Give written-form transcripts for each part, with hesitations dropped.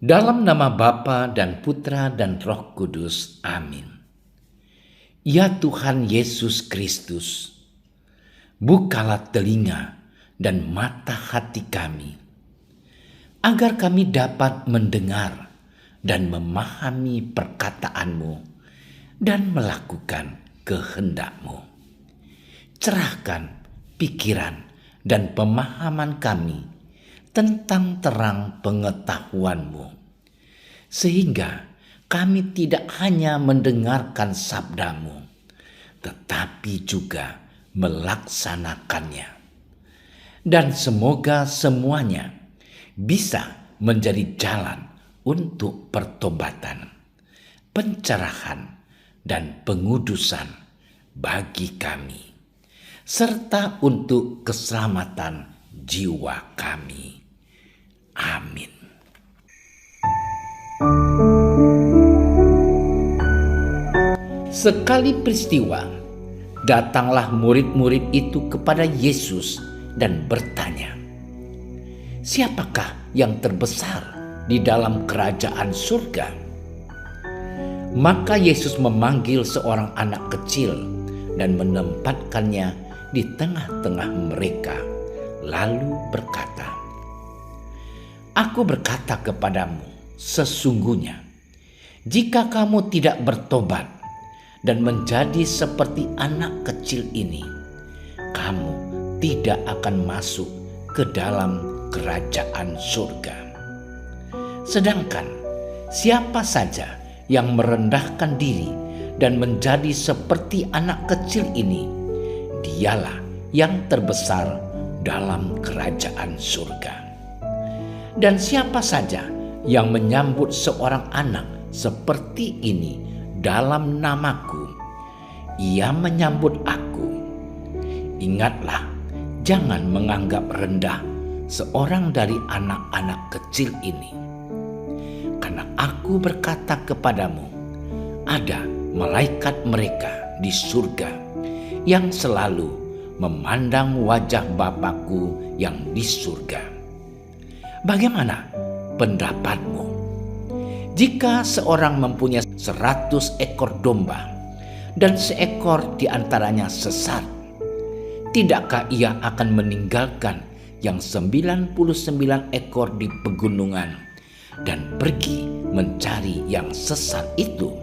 Dalam nama Bapa dan Putra dan Roh Kudus. Amin. Ya Tuhan Yesus Kristus, bukalah telinga dan mata hati kami, agar kami dapat mendengar dan memahami perkataan-Mu dan melakukan kehendak-Mu. Cerahkan pikiran dan pemahaman kami tentang terang pengetahuan-Mu, sehingga kami tidak hanya mendengarkan sabda-Mu, tetapi juga melaksanakannya. Dan semoga semuanya bisa menjadi jalan untuk pertobatan, pencerahan, dan pengudusan bagi kami, serta untuk keselamatan jiwa kami. Amin. Sekali peristiwa, datanglah murid-murid itu kepada Yesus dan bertanya, "Siapakah yang terbesar di dalam kerajaan surga?" Maka Yesus memanggil seorang anak kecil dan menempatkannya di tengah-tengah mereka, lalu berkata, "Aku berkata kepadamu, sesungguhnya jika kamu tidak bertobat dan menjadi seperti anak kecil ini, kamu tidak akan masuk ke dalam kerajaan surga. Sedangkan siapa saja yang merendahkan diri dan menjadi seperti anak kecil ini, dialah yang terbesar dalam kerajaan surga. Dan siapa saja yang menyambut seorang anak seperti ini dalam namaku, ia menyambut aku. Ingatlah, jangan menganggap rendah seorang dari anak-anak kecil ini. Karena aku berkata kepadamu, ada malaikat mereka di surga yang selalu memandang wajah Bapakku yang di surga. Bagaimana pendapatmu? Jika seorang mempunyai 100 ekor domba dan seekor di antaranya sesat, tidakkah ia akan meninggalkan yang 99 ekor di pegunungan dan pergi mencari yang sesat itu?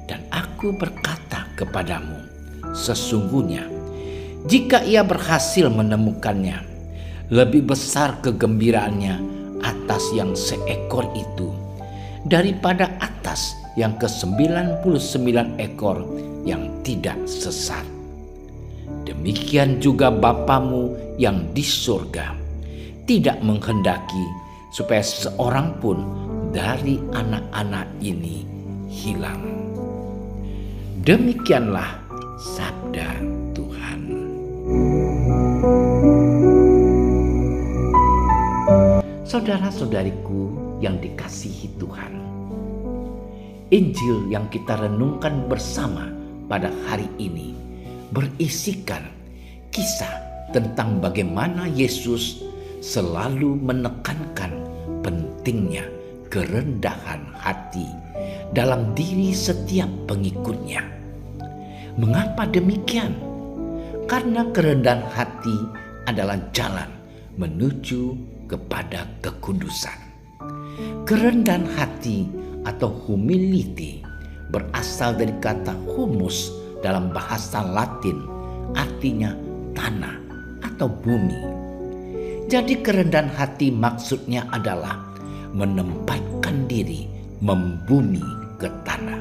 Dan aku berkata kepadamu, sesungguhnya jika ia berhasil menemukannya, lebih besar kegembiraannya atas yang seekor itu daripada atas yang ke-99 ekor yang tidak sesat. Demikian juga Bapamu yang di surga tidak menghendaki supaya seorang pun dari anak-anak ini hilang. Demikianlah sabda Tuhan. Saudara-saudariku yang dikasihi Tuhan, Injil yang kita renungkan bersama pada hari ini berisikan kisah tentang bagaimana Yesus selalu menekankan pentingnya kerendahan hati dalam diri setiap pengikutnya. Mengapa demikian? Karena kerendahan hati adalah jalan menuju kepada kekudusan. Kerendahan hati atau humility berasal dari kata humus dalam bahasa Latin, artinya tanah atau bumi. Jadi kerendahan hati maksudnya adalah menempatkan diri membumi ke tanah.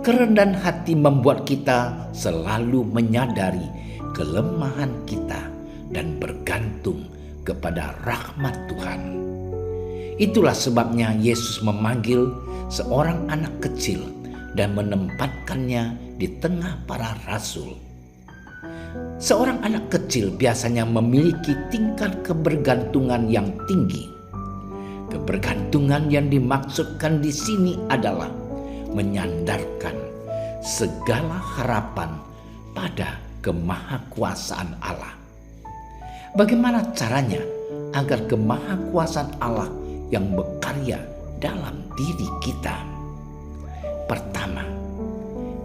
Kerendahan hati membuat kita selalu menyadari kelemahan kita dan bergantung kepada rahmat Tuhan. Itulah sebabnya Yesus memanggil seorang anak kecil dan menempatkannya di tengah para rasul. Seorang anak kecil biasanya memiliki tingkat kebergantungan yang tinggi. Kebergantungan yang dimaksudkan di sini adalah menyandarkan segala harapan pada kemahakuasaan Allah. Bagaimana caranya agar kemahakuasaan Allah yang berkarya dalam diri kita. Pertama,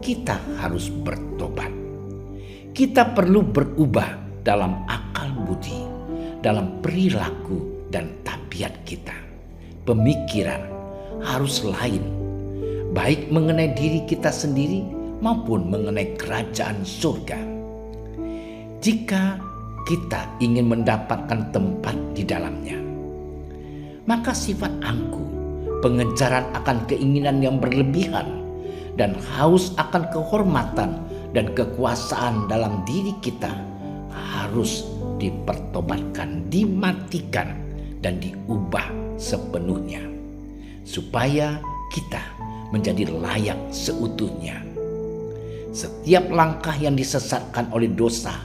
kita harus bertobat. Kita perlu berubah dalam akal budi, dalam perilaku dan tabiat kita. Pemikiran harus lain, baik mengenai diri kita sendiri maupun mengenai kerajaan surga. Jika kita ingin mendapatkan tempat di dalamnya, maka sifat angkuh, pengejaran akan keinginan yang berlebihan, dan haus akan kehormatan dan kekuasaan dalam diri kita harus dipertobatkan, dimatikan, dan diubah sepenuhnya, supaya kita menjadi layak seutuhnya. Setiap langkah yang disesatkan oleh dosa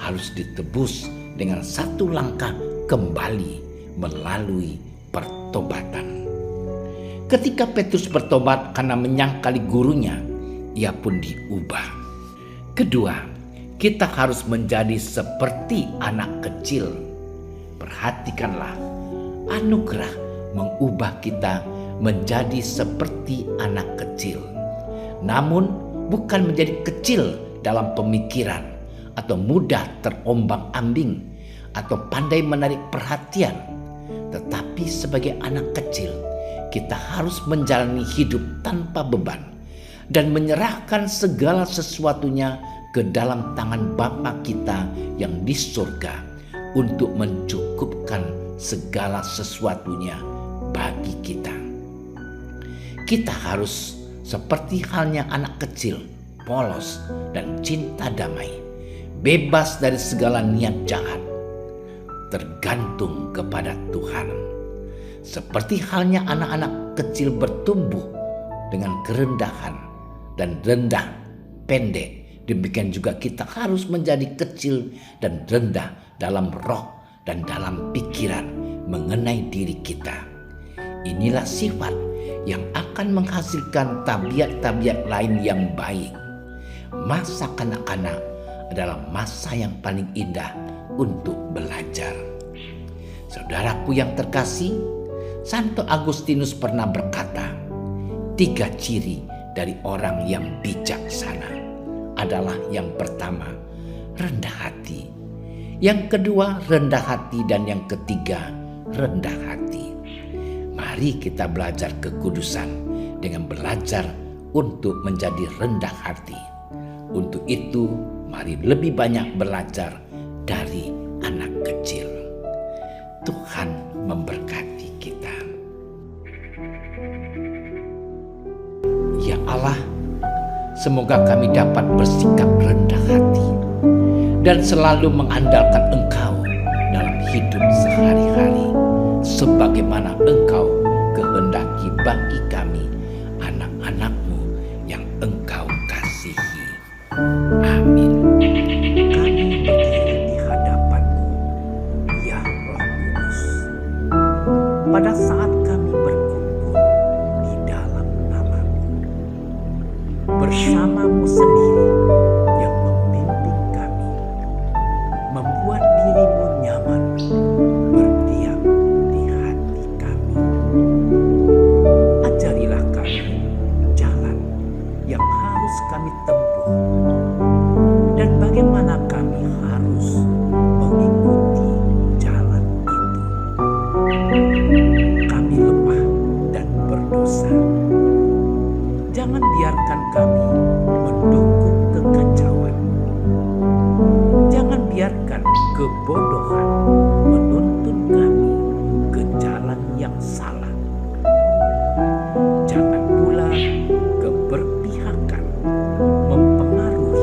harus ditebus dengan satu langkah kembali melalui pertobatan. Ketika Petrus bertobat karena menyangkali gurunya, ia pun diubah. Kedua, kita harus menjadi seperti anak kecil. Perhatikanlah, anugerah mengubah kita menjadi seperti anak kecil. Namun bukan menjadi kecil dalam pemikiran atau mudah terombang-ambing atau pandai menarik perhatian. Tetapi sebagai anak kecil, kita harus menjalani hidup tanpa beban dan menyerahkan segala sesuatunya ke dalam tangan Bapa kita yang di surga untuk mencukupkan segala sesuatunya bagi kita. Kita harus seperti halnya anak kecil, polos dan cinta damai, bebas dari segala niat jahat, tergantung kepada Tuhan. Seperti halnya anak-anak kecil bertumbuh dengan kerendahan dan rendah, pendek, demikian juga kita harus menjadi kecil dan rendah dalam roh dan dalam pikiran mengenai diri kita. Inilah sifat yang akan menghasilkan tabiat-tabiat lain yang baik. Masa kanak-kanak adalah masa yang paling indah untuk belajar. Saudaraku yang terkasih, Santo Agustinus pernah berkata, 3 ciri dari orang yang bijaksana adalah yang pertama, rendah hati. Yang kedua, rendah hati, dan yang ketiga, rendah hati. Mari kita belajar kekudusan dengan belajar untuk menjadi rendah hati. Untuk itu, mari lebih banyak belajar dari anak kecil. Tuhan memberkati kita. Ya Allah, semoga kami dapat bersikap rendah hati dan selalu mengandalkan Engkau dalam hidup sehari-hari, sebagaimana Engkau kehendaki bagi kami, anak-anak-Mu yang Engkau kasihi. Amin. Kami berdiri di hadapan-Mu, ya Roh Kudus. Pada saat kami berkumpul di dalam nama-Mu, bersama-Mu sendiri yang membimbing kami, membuat diri-Mu nyaman berdiam di hati kami. Ajarilah kami jalan yang harus kami tempuh dan bagaimana kami harus mengikuti jalan itu. Kami lemah dan berdosa. Jangan biarkan kami mendukung kekacauan. Jangan biarkan kebodohan menuntun kami ke jalan yang salah. Jangan pula keberpihakan mempengaruhi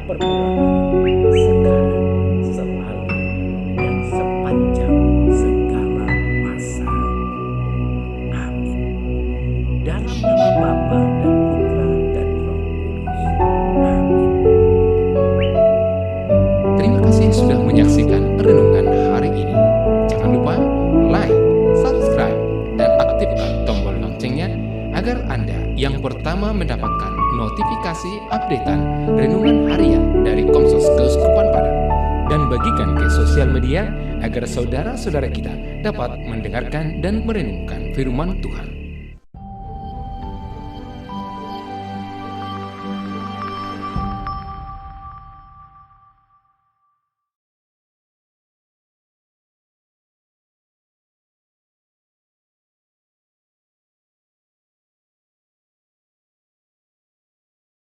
permulahan, sekarang, selalu, dan sepanjang segala masa. Amin. Dalam nama Bapa dan Putra dan Roh Kudus. Amin. Terima kasih sudah menyaksikan renungan hari ini. Jangan lupa like, subscribe, dan aktifkan tombol loncengnya agar Anda yang pertama mendapatkan notifikasi updatean renungan harian dari Komsos Keuskupan Padang, dan bagikan ke sosial media agar saudara-saudara kita dapat mendengarkan dan merenungkan firman Tuhan.